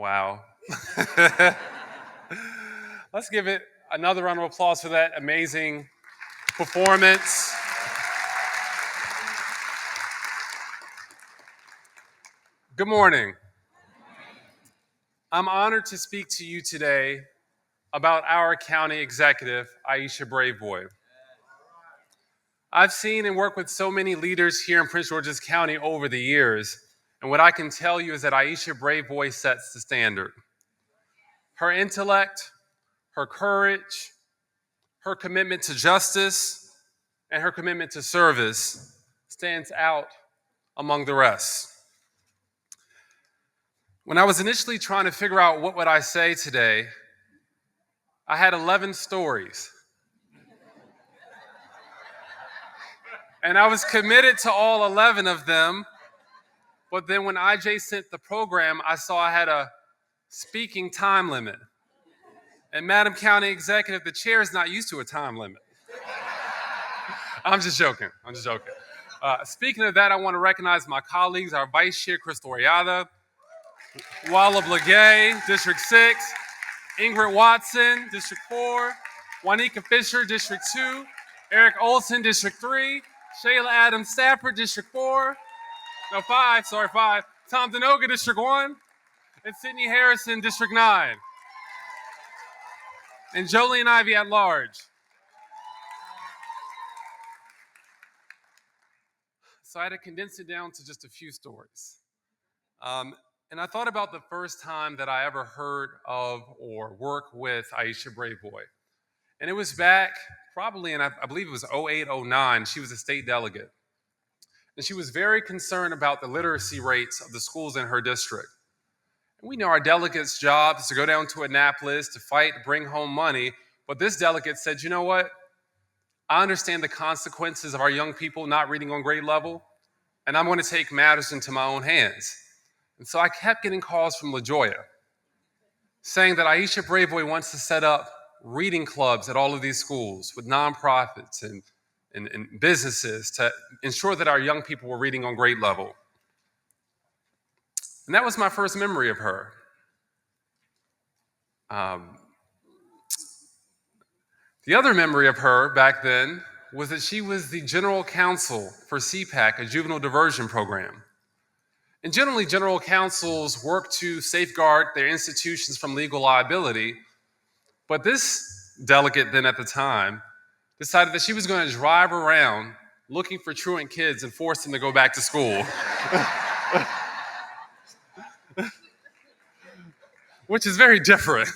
Wow. Let's give it another round of applause for that amazing performance. Good morning. I'm honored to speak to you today about our county executive, Aisha Braveboy. I've seen and worked with so many leaders here in Prince George's County over the years, and what I can tell you is that Aisha Braveboy sets the standard. Her intellect, her courage, her commitment to justice, and her commitment to service stands out among the rest. When I was initially trying to figure out what would I say today, I had 11 stories. And I was committed to all 11 of them, but then when IJ sent the program, I saw I had a speaking time limit. And Madam County Executive, the chair is not used to a time limit. I'm just joking. Speaking of that, I want to recognize my colleagues, our Vice Chair, Crystal Oriada, Walla Blagay, District 6, Ingrid Watson, District 4, Juanika Fisher, District 2, Eric Olson, District 3, Shayla Adams Stafford, District 5, Tom Denoga, District 1, and Sydney Harrison, District 9, and Jolene Ivy at large. So I had to condense it down to just a few stories. And I thought about the first time that I ever heard of or worked with Aisha Braveboy. And it was back probably in, I believe it was 08, 09. She was a state delegate. And she was very concerned about the literacy rates of the schools in her district. And we know our delegates' job is to go down to Annapolis to fight, bring home money. But this delegate said, you know what? I understand the consequences of our young people not reading on grade level, and I'm going to take matters into my own hands. And so I kept getting calls from LaJoya saying that Aisha Braveboy wants to set up reading clubs at all of these schools with nonprofits and businesses to ensure that our young people were reading on grade level. And that was my first memory of her. The other memory of her back then was that she was the general counsel for CPAC, a juvenile diversion program. And generally, general counsels work to safeguard their institutions from legal liability. But this delegate then at the time decided that she was going to drive around looking for truant kids and force them to go back to school. Which is very different.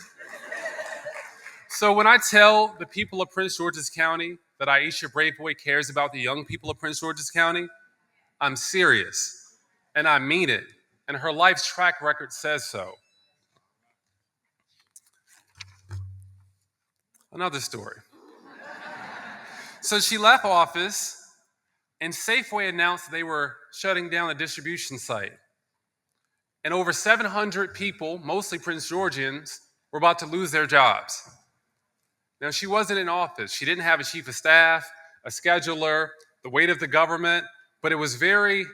So when I tell the people of Prince George's County that Aisha Braveboy cares about the young people of Prince George's County, I'm serious. And I mean it. And her life's track record says so. Another story. So she left office, and Safeway announced they were shutting down a distribution site. And over 700 people, mostly Prince Georgians, were about to lose their jobs. Now, she wasn't in office. She didn't have a chief of staff, a scheduler, the weight of the government, but it was very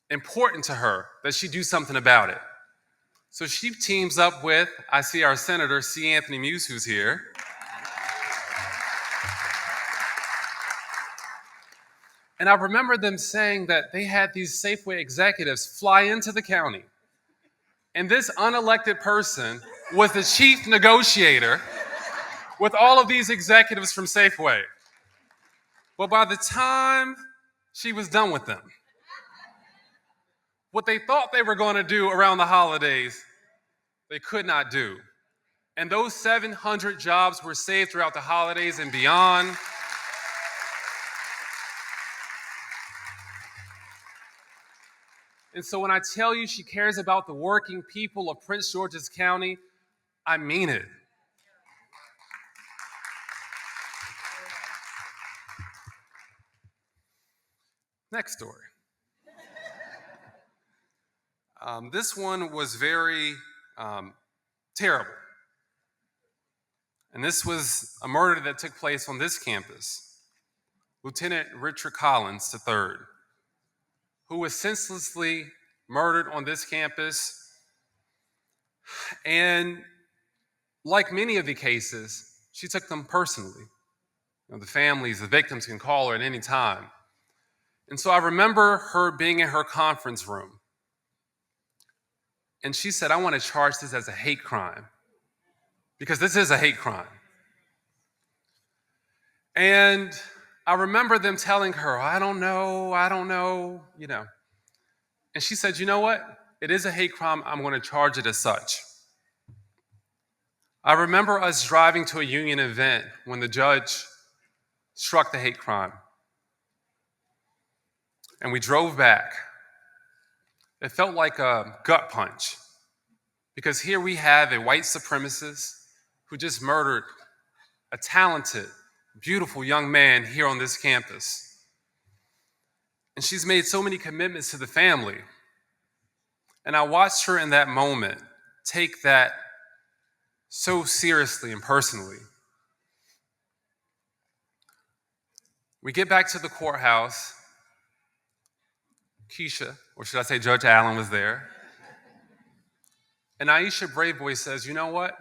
important to her that she do something about it. So she teams up with, I see our Senator, C. Anthony Muse, who's here. And I remember them saying that they had these Safeway executives fly into the county. And this unelected person was the chief negotiator with all of these executives from Safeway. But by the time she was done with them, what they thought they were going to do around the holidays, they could not do. And those 700 jobs were saved throughout the holidays and beyond. And so when I tell you she cares about the working people of Prince George's County, I mean it. Next story. This one was very terrible. And this was a murder that took place on this campus. Lieutenant Richard Collins III, who was senselessly murdered on this campus And like many of the cases, she took them personally. The families, the victims can call her at any time. And so I remember her being in her conference room. And she said, I want to charge this as a hate crime because this is a hate crime. And I remember them telling her, I don't know. And she said, you know what? It is a hate crime. I'm going to charge it as such. I remember us driving to a union event when the judge struck the hate crime. And we drove back. It felt like a gut punch because here we have a white supremacist who just murdered a talented, beautiful young man here on this campus. And she's made so many commitments to the family. And I watched her in that moment take that so seriously and personally. We get back to the courthouse. Keisha, or should I say Judge Allen, was there. And Aisha Braveboy says, you know what?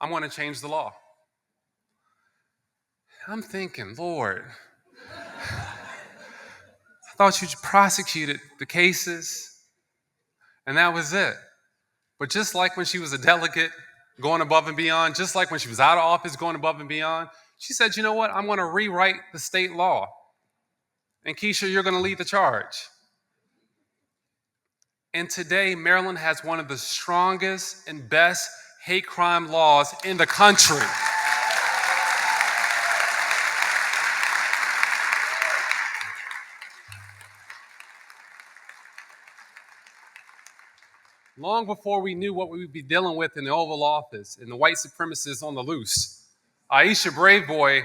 I'm going to change the law. I'm thinking, Lord, I thought you prosecuted the cases, and that was it. But just like when she was a delegate going above and beyond, just like when she was out of office going above and beyond, she said, you know what? I'm going to rewrite the state law. And Keisha, you're going to lead the charge. And today, Maryland has one of the strongest and best hate crime laws in the country. Long before we knew what we would be dealing with in the Oval Office and the white supremacists on the loose, Aisha Braveboy,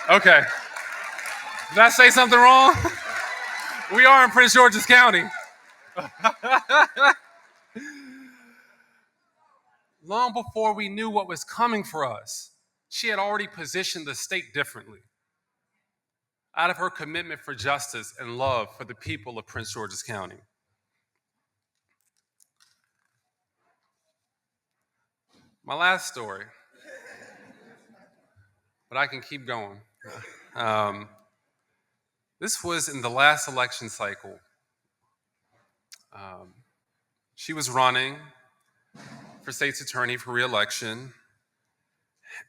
okay. Did I say something wrong? We are in Prince George's County. Long before we knew what was coming for us, she had already positioned the state differently out of her commitment for justice and love for the people of Prince George's County. My last story, but I can keep going. This was in the last election cycle. She was running for state's attorney for re-election,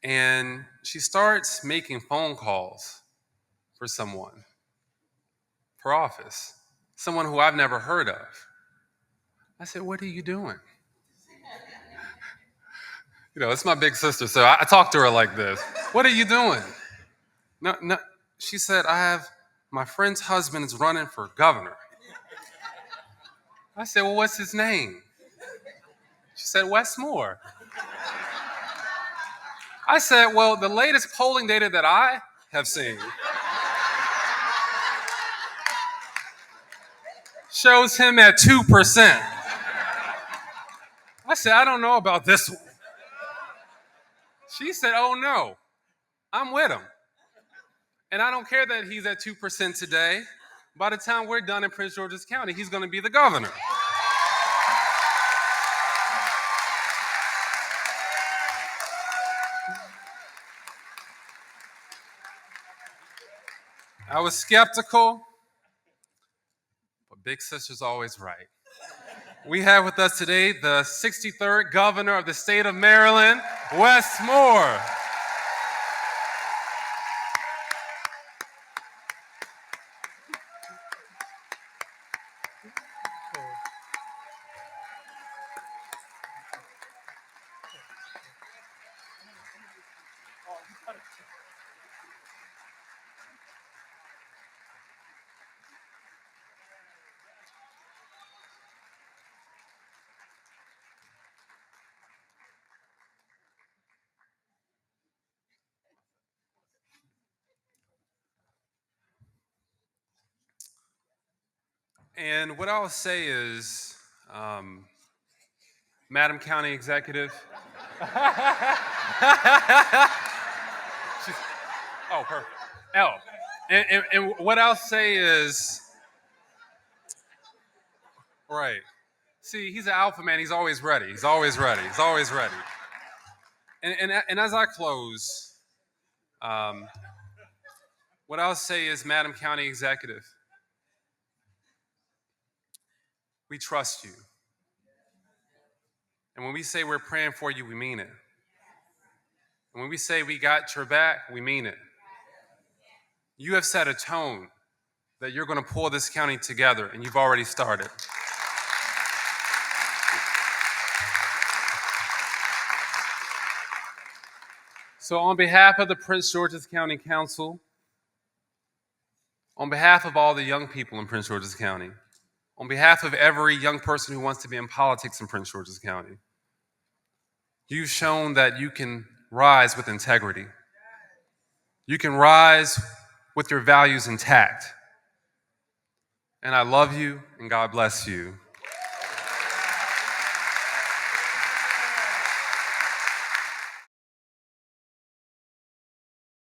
and she starts making phone calls for someone for office, someone who I've never heard of. I said, what are you doing? It's my big sister, so I talk to her like this. What are you doing? No. She said, my friend's husband is running for governor. I said, well, what's his name? She said, Westmore. I said, well, the latest polling data that I have seen shows him at 2%. I said, I don't know about this one. She said, oh no, I'm with him. And I don't care that he's at 2% today. By the time we're done in Prince George's County, he's going to be the governor. I was skeptical, but big sister's always right. We have with us today the 63rd governor of the state of Maryland, Westmore. And what I'll say is, Madam County Executive. Her. And what I'll say is, Right. See, he's an alpha man. He's always ready. He's always ready. He's always ready. And as I close, um, what I'll say is, Madam County Executive, we trust you. And when we say we're praying for you, we mean it. And when we say we got your back, we mean it. You have set a tone that you're going to pull this county together, and you've already started. So on behalf of the Prince George's County Council, on behalf of all the young people in Prince George's County, on behalf of every young person who wants to be in politics in Prince George's County, you've shown that you can rise with integrity. You can rise with your values intact. And I love you, and God bless you.